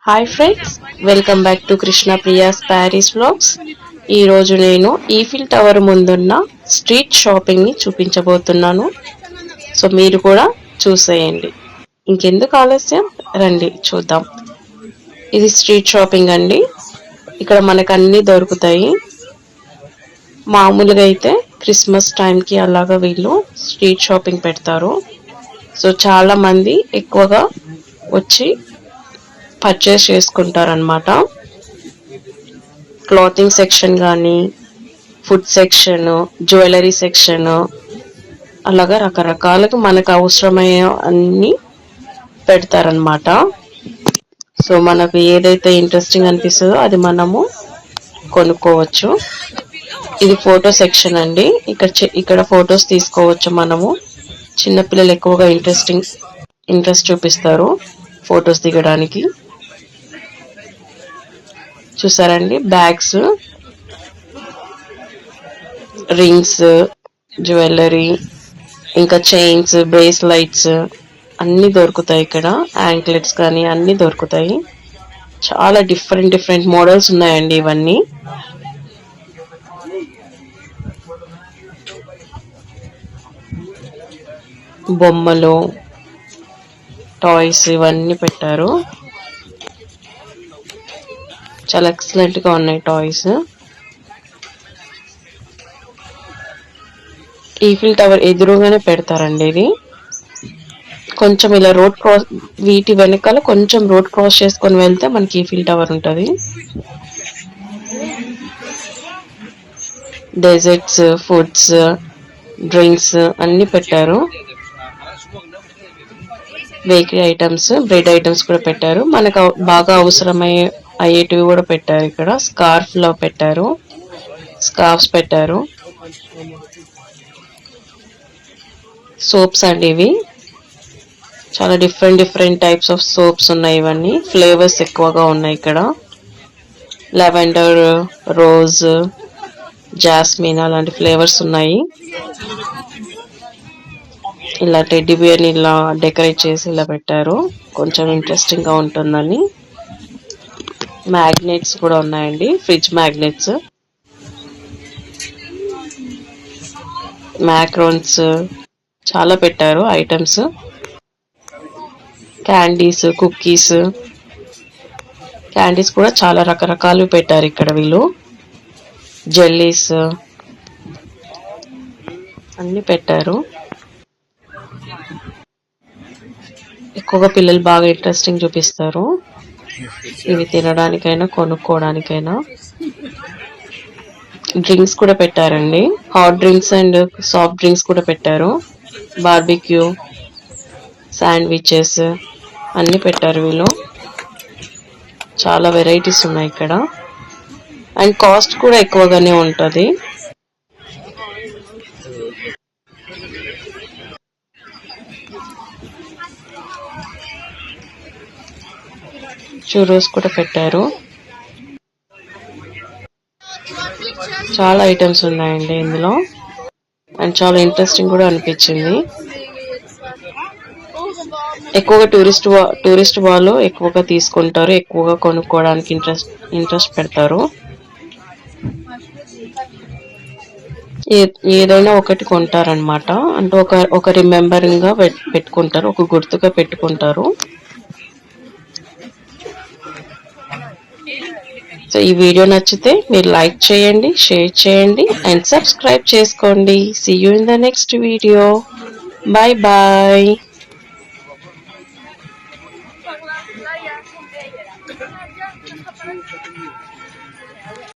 Hi friends, welcome back to Krishna Priya's Paris vlogs. ఈరోజు నేను Eiffel tower ముందున్న స్ట్రీట్ షాపింగ్ని చూపించబోతున్నాను. సో మీరు కూడా చూసేయండి. ఇంకెందుకు ఆలస్యం, రండి చూద్దాం. ఇది స్ట్రీట్ షాపింగ్ అండి. ఇక్కడ మనకు అన్నీ దొరుకుతాయి. మామూలుగా అయితే క్రిస్మస్ టైంకి అలాగా వీళ్ళు స్ట్రీట్ షాపింగ్ పెడతారు. సో చాలా మంది ఎక్కువగా వచ్చి పర్చేస్ చేసుకుంటారనమాట. క్లాతింగ్ సెక్షన్ కానీ, ఫుడ్ సెక్షన్, జ్యువెలరీ సెక్షన్, అలాగా రకరకాలుగా మనకు అవసరమయ్యే అన్నీ పెడతారనమాట. సో మనకు ఏదైతే ఇంట్రెస్టింగ్ అనిపిస్తుందో అది మనము కొనుక్కోవచ్చు. ఇది ఫోటో సెక్షన్ అండి. ఇక్కడ ఫొటోస్ తీసుకోవచ్చు మనము. చిన్నపిల్లలు ఎక్కువగా ఇంట్రెస్ట్ చూపిస్తారు ఫొటోస్ దిగడానికి. చూసారండి, బ్యాగ్స్, రింగ్స్, జ్యువెలరీ, ఇంకా చైన్స్, బ్రేస్లైట్స్ అన్నీ దొరుకుతాయి ఇక్కడ. యాంక్లెట్స్ కానీ అన్నీ దొరుకుతాయి. చాలా డిఫరెంట్ మోడల్స్ ఉన్నాయండి ఇవన్నీ. బొమ్మలు, టాయ్స్ ఇవన్నీ పెట్టారు. చాలా ఎక్సలెంట్ గా ఉన్నాయి టాయ్స్. ఈఫిల్ టవర్ ఎదురుగానే పెడతారండి ఇది. కొంచెం ఇలా వీటి వెనకాల కొంచెం రోడ్ క్రాస్ చేసుకొని వెళ్తే మనకి ఈఫిల్ టవర్ ఉంటుంది. డెజర్ట్స్, ఫుడ్స్, డ్రింక్స్ అన్ని పెట్టారు. బేకరీ ఐటమ్స్, బ్రెడ్ ఐటమ్స్ కూడా పెట్టారు. మనకు బాగా అయ్యేటివి కూడా పెట్టారు. ఇక్కడ స్కార్ఫ్స్ పెట్టారు. సోప్స్ అండి ఇవి. చాలా డిఫరెంట్ టైప్స్ ఆఫ్ సోప్స్ ఉన్నాయి. ఇవన్నీ ఫ్లేవర్స్ ఎక్కువగా ఉన్నాయి ఇక్కడ. లెవెండర్, రోజ్, జాస్మిన్ అలాంటి ఫ్లేవర్స్ ఉన్నాయి. ఇలా టెడ్డీ బియర్ ని ఇలా డెకరేట్ చేసి ఇలా పెట్టారు, కొంచెం ఇంట్రెస్టింగ్ గా ఉంటుందని. మ్యాగ్నెట్స్ కూడా ఉన్నాయండి, ఫ్రిడ్జ్ మ్యాగ్నెట్స్, మ్యాక్రోన్స్ చాలా పెట్టారు ఐటమ్స్. క్యాండీస్, కుకీస్, క్యాండీస్ కూడా చాలా రకరకాలు పెట్టారు ఇక్కడ వీళ్ళు. జెల్లీస్ అన్ని పెట్టారు. ఎక్కువగా పిల్లలు బాగా ఇంట్రెస్టింగ్ చూపిస్తారు ఇవి తినడానికైనా కొనుక్కోవడానికైనా. డ్రింక్స్ కూడా పెట్టారండి, hot drinks and soft drinks కూడా పెట్టారు. బార్బిక్యూ, శాండ్విచెస్ అన్ని పెట్టారు వీళ్ళు. చాలా వెరైటీస్ ఉన్నాయి ఇక్కడ. అండ్ కాస్ట్ కూడా ఎక్కువగానే ఉంటుంది. చూరోస్ కూడా పెట్టారు. చాలా ఐటమ్స్ ఉన్నాయండి ఇందులో. అండ్ చాలా ఇంట్రెస్టింగ్ కూడా అనిపించింది. ఎక్కువగా టూరిస్ట్ వాళ్ళు ఎక్కువగా తీసుకుంటారు, ఎక్కువగా కొనుక్కోవడానికి ఇంట్రెస్ట్ పెడతారు. ఏదైనా ఒకటి కొంటారనమాట. అంటే ఒక రిమెంబరింగ్ గా పెట్టుకుంటారు, ఒక గుర్తుగా పెట్టుకుంటారు. సో ఈ వీడియో నచ్చితే మీరు లైక్ చేయండి, షేర్ చేయండి అండ్ సబ్స్క్రైబ్ చేసుకోండి. See you in the next video. Bye bye.